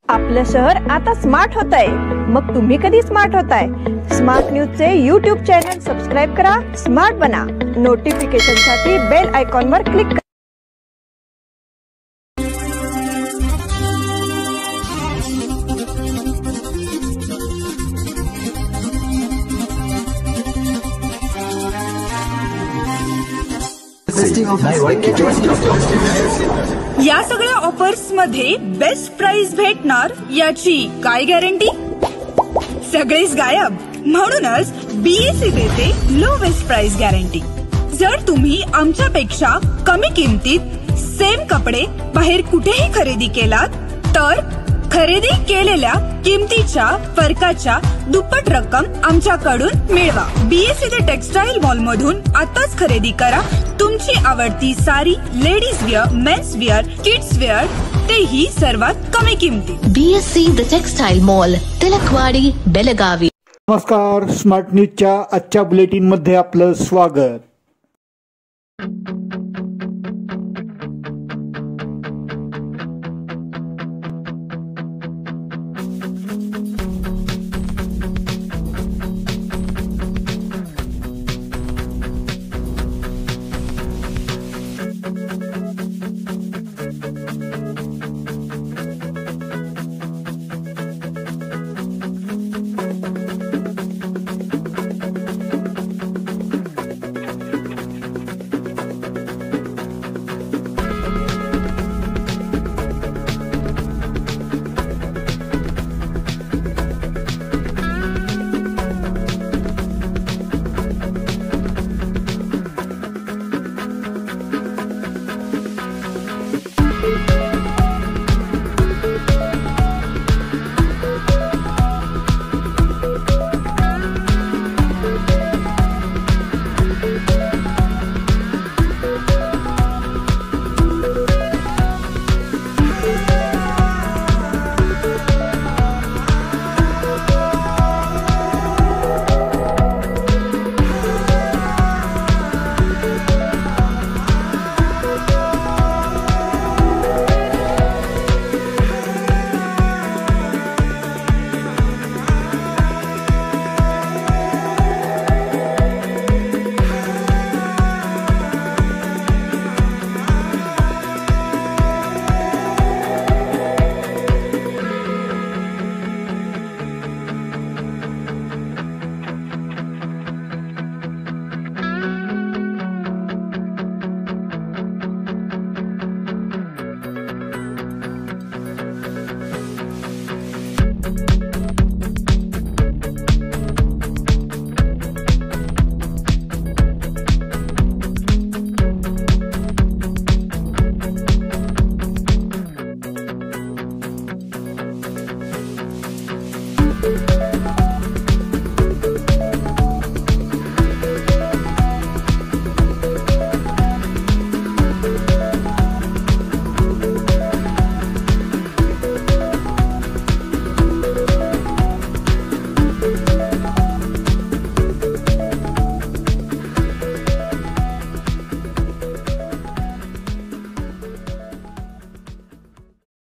आपलं शहर आता स्मार्ट होतंय। मग तुम्ही कधी स्मार्ट होताय? स्मार्ट न्यूजचे YouTube चॅनल सबस्क्राइब करा, स्मार्ट बना। नोटिफिकेशनसाठी बेल आयकॉनवर क्लिक करा। या सगळ्या ऑफर्स मध्ये बेस्ट प्राइस भेटणार याची काय गॅरंटी? सगळेच गायब। म्हणूनच BAC देते लोवेस्ट प्राइस गॅरंटी। जर तुम्ही आमच्यापेक्षा कमी किमतीत सेम कपडे बाहेर कुठेही खरेदी केलात तर खरेदी केलेल्या किमतीच्या फरकाच्या दुप्पट रक्कम आमच्याकडून मिळवा। BAC द टेक्सटाईल मॉल मधून आताच खरेदी करा तुमची आवडती sari, ladies wear, men's wear, kids wear, तेही सर्वात कमी किमतीत। BAC the textile mall, Tilakwadi, Belagavi. नमस्कार, स्मार्ट न्यूजच्या आजच्या बुलेटिन मध्ये आपलं स्वागत।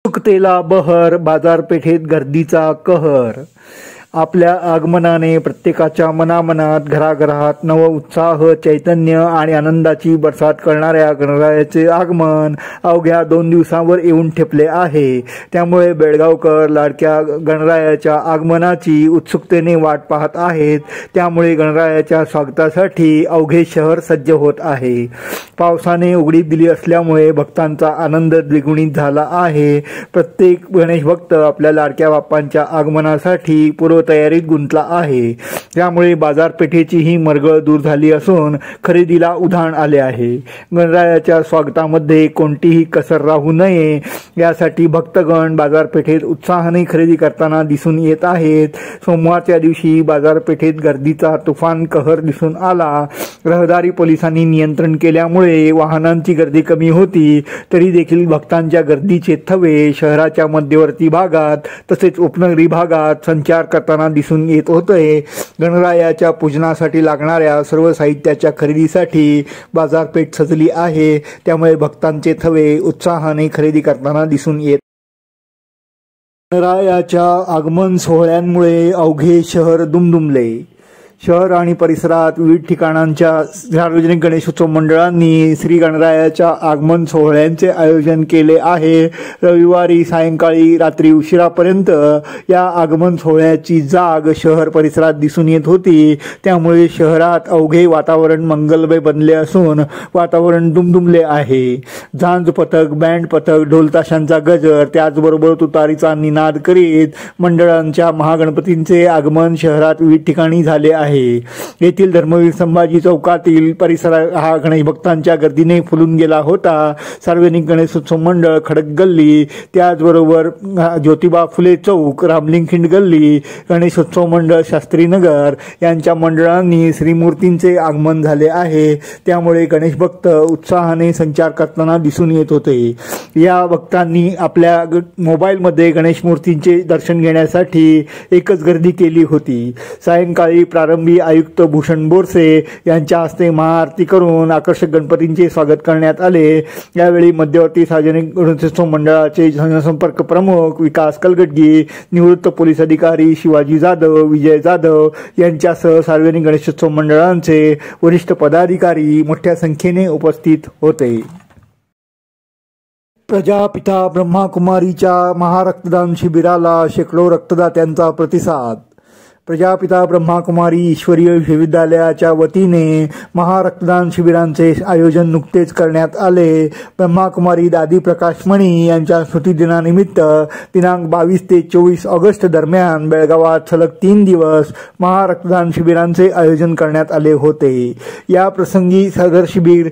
उत्सुकतेला बहर, बाजारपेठेत गर्दीचा कहर। आपल्या आगमनाने प्रत्येकाच्या मनामनात, घराघरात नव उत्साह, चैतन्य आणि आनंदाची बरसात करणाऱ्या गणरायाचे आगमन अवघ्या 2 दिवसांवर येऊन ठेपले आहे। त्यामुळे बेळगावकर लाडक्या गणरायाच्या आगमनाची उत्सुकतेने वाट पाहत आहेत। त्यामुळे गणरायाच्या स्वागतासाठी अवघे शहर सज्ज होत आहे। पावसाने उघडी दिली असल्यामुळे भक्तांचा आनंद द्विगुणित झाला आहे। प्रत्येक गणेश भक्त आपल्या लाडक्या बाप्पांच्या आगमनासाठी तयारीत गुंतला आहे। त्यामुळे बाजारपेठेची ही मरगळ दूर झाली असून खरेदीला उधाण आले आहे। गणरायाच्या स्वागतामध्ये कोणतीही कसर राहू नये यासाठी भक्तगण बाजारपेठेत उत्साहाने खरेदी करताना दिसून येत आहेत। सोमवारच्या दिवशी बाजारपेठेत गर्दीचा तुफान कहर दिसून आला। रहदारी पोलिसांनी नियंत्रण केल्यामुळे वाहनांची गर्दी कमी होती, तरी देखील भक्तांच्या गर्दीचे थवे शहराच्या मध्यवर्ती भागात तसेच उपनगरी भागात संचार करताना दिसून येत होते। गणरायाच्या पूजनासाठी लागणाऱ्या सर्व साहित्याच्या खरेदीसाठी बाजारपेठ सजली आहे। त्यामुळे भक्तांचे थवे उत्साहाने खरेदी करताना दिसून येत गणरायाच्या आगमन सोहळ्यांमुळे अवघे शहर दुमदुमले. शहर आणि परिसरात विविध ठिकाणांच्या सार्वजनिक गणेशोत्सव मंडळांनी श्री गणरायाच्या आगमन सोहळ्यांचे आयोजन केले आहे. रविवारी सायंकाळी रात्री उशिरापर्यंत या आगमन सोहळ्याची जाग शहर परिसरात दिसून येत होती. त्यामुळे शहरात अवघे वातावरण मंगलमय बनले असून वातावरण दुमदुमले आहे. झांज पथक, बँड पथक, ढोलताशांचा गजर, त्याचबरोबर तुतारीचा निनाद करीत मंडळांच्या महागणपतींचे आगमन शहरात विविध ठिकाणी झाले आहे. येथील धर्मवीर संभाजी चौकातील परिसर हा गणेश भक्तांच्या गर्दीने फुलून गेला होता. सार्वजनिक गणेशोत्सव मंडळ खडक गल्ली, त्याचबरोबर ज्योतिबा फुले चौक, रामलिंगखिंड गल्ली, गणेशोत्सव मंडळ शास्त्रीनगर यांच्या मंडळांनी श्रीमूर्तींचे आगमन झाले आहे. त्यामुळे गणेश भक्त उत्साहाने संचार करताना दिसून येत होते. या भक्तांनी आपल्या मोबाईलमध्ये गणेश मूर्तींचे दर्शन घेण्यासाठी एकच गर्दी केली होती. सायंकाळी प्रारंभी आयुक्त भूषण बोरसे यांच्या हस्ते महाआरती करून आकर्षक गणपतींचे स्वागत करण्यात आले. यावेळी मध्यवर्ती सार्वजनिक गणेशोत्सव मंडळाचे जनसंपर्क प्रमुख विकास कलगटगी, निवृत्त पोलीस अधिकारी शिवाजी जाधव, विजय जाधव यांच्यासह सार्वजनिक गणेशोत्सव मंडळांचे वरिष्ठ पदाधिकारी मोठ्या संख्येने उपस्थित होते. प्रजापिता ब्रह्माकुमारीच्या महारक्तदान शिबिराला शेकडो रक्तदात्यांचा प्रतिसाद. प्रजापिता ब्रह्माकुमारी ईश्वरीय विश्वविद्यालयाच्या वतीने महारक्तदान शिबिरांचे आयोजन नुकतेच करण्यात आले. ब्रह्माकुमारी दादी प्रकाश मणी यांच्या स्मृतिदिनानिमित्त दिनांक 22 ते 24 ऑगस्ट दरम्यान बेळगावात सलग 3 दिवस महारक्तदान शिबिरांचे आयोजन करण्यात आले होते. या प्रसंगी सदर शिबिर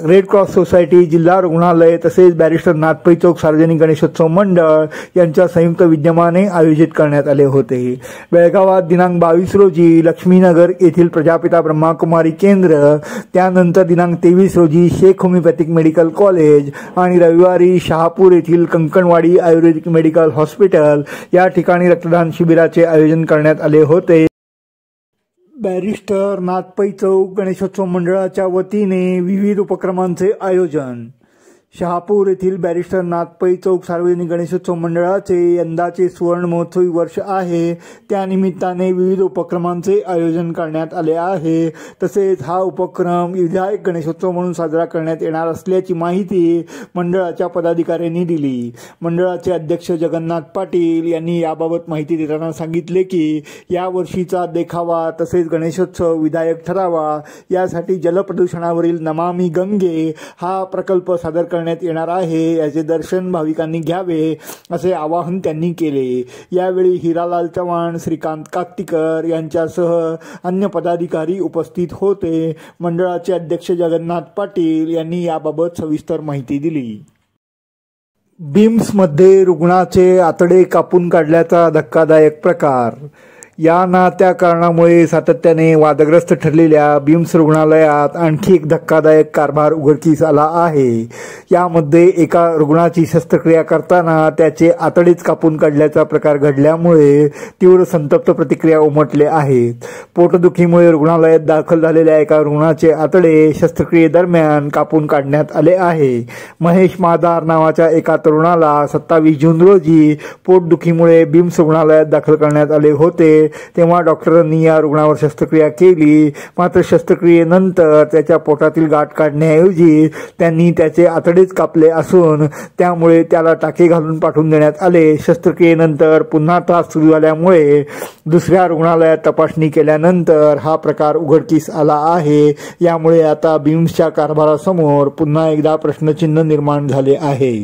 रेड क्रॉस सोसायटी, जिल्हा रुग्णालय तसेच बॅरिस्टर नाथपै चौक सार्वजनिक गणेशोत्सव मंडळ यांच्या संयुक्त विद्यमाने आयोजित करण्यात आले होते. बेळगावात दिनांक 22 रोजी लक्ष्मीनगर येथील प्रजापिता ब्रह्माकुमारी केंद्र, त्यानंतर दिनांक 23 रोजी शेख होमिओपॅथिक मेडिकल कॉलेज आणि रविवारी शहापूर येथील कंकणवाडी आयुर्वेदिक मेडिकल हॉस्पिटल या ठिकाणी रक्तदान शिबिराचे आयोजन करण्यात आले होते. बॅरिस्टर नाथपै चौक गणेशोत्सव मंडळाच्या वतीने विविध उपक्रमांचे आयोजन. शहापूर येथील बॅरिस्टर नाथपै चौक सार्वजनिक गणेशोत्सव मंडळाचे यंदाचे सुवर्ण महोत्सवी वर्ष आहे. त्यानिमित्ताने विविध उपक्रमांचे आयोजन करण्यात आले आहे. तसेच हा उपक्रम विधायक गणेशोत्सव म्हणून साजरा करण्यात येणार असल्याची माहिती मंडळाच्या पदाधिकाऱ्यांनी दिली. मंडळाचे अध्यक्ष जगन्नाथ पाटील यांनी याबाबत माहिती देताना सांगितले की या वर्षीचा देखावा तसेच गणेशोत्सव विधायक ठरावा यासाठी जलप्रदूषणावरील नमामि गंगे हा प्रकल्प सादर करण्यात येणार आहे. याचे दर्शन भाविकांनी घ्यावे असे आवाहन त्यांनी केले. यावेळी हिरालाल चव्हाण, श्रीकांत काकतीकर यांच्यासह अन्य पदाधिकारी उपस्थित होते. मंडळाचे अध्यक्ष जगन्नाथ पाटील यांनी याबाबत सविस्तर माहिती दिली. बिम्समध्ये रुग्णाचे आतडे कापून काढल्याचा धक्कादायक प्रकार. या ना त्या कारणामुळे सातत्याने वादग्रस्त ठरलेल्या बिम्स रुग्णालयात आणखी एक धक्कादायक कारभार उघडकीस आला आहे. यामध्ये एका रुग्णाची शस्त्रक्रिया करताना त्याचे आतडेच कापून काढल्याचा प्रकार घडल्यामुळे तीव्र संतप्त प्रतिक्रिया उमटल्या आहेत. पोटदुखीमुळे रुग्णालयात दाखल झालेल्या एका रुग्णाचे आतडे शस्त्रक्रियेदरम्यान कापून काढण्यात आले आहे. महेश मादार नावाच्या एका तरुणाला 27 जून रोजी पोटदुखीमुळे बिम्स रुग्णालयात दाखल करण्यात आले होते. तेव्हा डॉक्टरांनी या रुग्णावर शस्त्रक्रिया केली. मात्र शस्त्रक्रियेनंतर त्याच्या पोटातील गाठ काढण्याऐवजी त्यांनी त्याचे आतडेच कापले असून त्यामुळे त्याला टाके घालून पाठवून देण्यात आले. शस्त्रक्रियेनंतर पुन्हा त्रास सुरू झाल्यामुळे दुसऱ्या रुग्णालयात तपासणी केल्यानंतर हा प्रकार उघडकीस आला आहे. यामुळे आता बिम्सच्या कारभारासमोर पुन्हा एकदा प्रश्नचिन्ह निर्माण झाले आहे.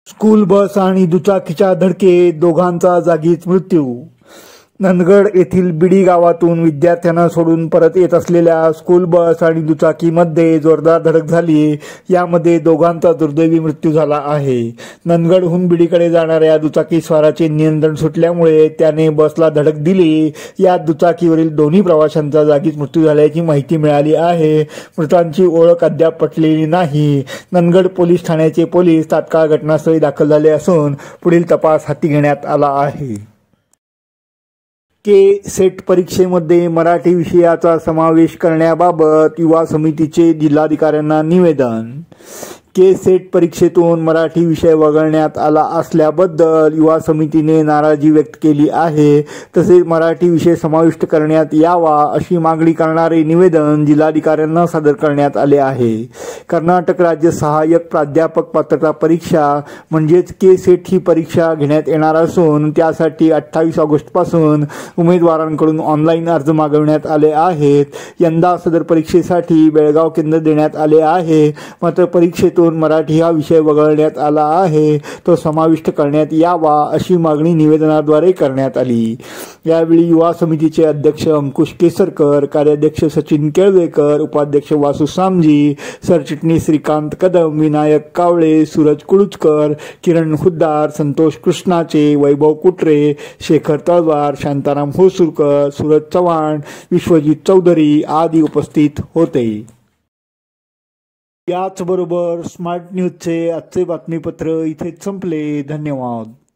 स्कूल बस आणि दुचाकीच्या धडकेत दोघांचा जागीच मृत्यू. नंदगड येथील बिडी गावातून विद्यार्थ्यांना सोडून परत येत असलेल्या स्कूल बस आणि दुचाकीमध्ये जोरदार धडक झाली. यामध्ये दोघांचा दुर्दैवी मृत्यू झाला आहे. नंदगडहून बिडीकडे जाणाऱ्या दुचाकी स्वाराचे नियंत्रण सुटल्यामुळे त्याने बसला धडक दिली. या दुचाकीवरील दोन्ही प्रवाशांचा जागीच मृत्यू झाल्याची माहिती मिळाली आहे. मृतांची ओळख अद्याप पटलेली नाही. नंदगड पोलीस ठाण्याचे पोलीस तात्काळ घटनास्थळी दाखल झाले असून पुढील तपास हाती घेण्यात आला आहे. सेट परीक्षेमध्ये मराठी विषयाचा समावेश करण्याबाबत युवा समितीचे जिल्हाधिकाऱ्यांना निवेदन. के-सेट परीक्षेतून मराठी विषय वगळण्यात आला असल्याबद्दल युवा समितीने नाराजी व्यक्त केली आहे. तसेच मराठी विषय समाविष्ट करण्यात यावा अशी मागणी करणारे निवेदन जिल्हाधिकाऱ्यांना सादर करण्यात आले आहे. कर्नाटक राज्य सहाय्यक प्राध्यापक पात्रता परीक्षा म्हणजेच के-सेट ही परीक्षा घेण्यात येणार असून त्यासाठी 28 ऑगस्टपासून उमेदवारांकडून ऑनलाईन अर्ज मागवण्यात आले आहेत. यंदा सदर परीक्षेसाठी बेळगाव केंद्र देण्यात आले आहे. मात्र परीक्षेतून मराठी हा विषय वगळण्यात आला आहे, तो समाविष्ट करण्यात यावा अशी मागणी निवेदनाद्वारे करण्यात आली. यावेळी युवा समितीचे अध्यक्ष अंकुश केसरकर, कार्याध्यक्ष सचिन केळवेकर, उपाध्यक्ष वासू सामजी, सरचिटणीस श्रीकांत कदम, विनायक कावळे, सूरज कुळुचकर, किरण हुद्दार, संतोष कृष्णाचे, वैभव कुटरे, शेखर तळवार, शांताराम होसुरकर, सूरज चव्हाण, विश्वजित चौधरी आदी उपस्थित होते. याचबरोबर स्मार्ट न्यूजचे आजचे बातमीपत्र इथेच संपले. धन्यवाद.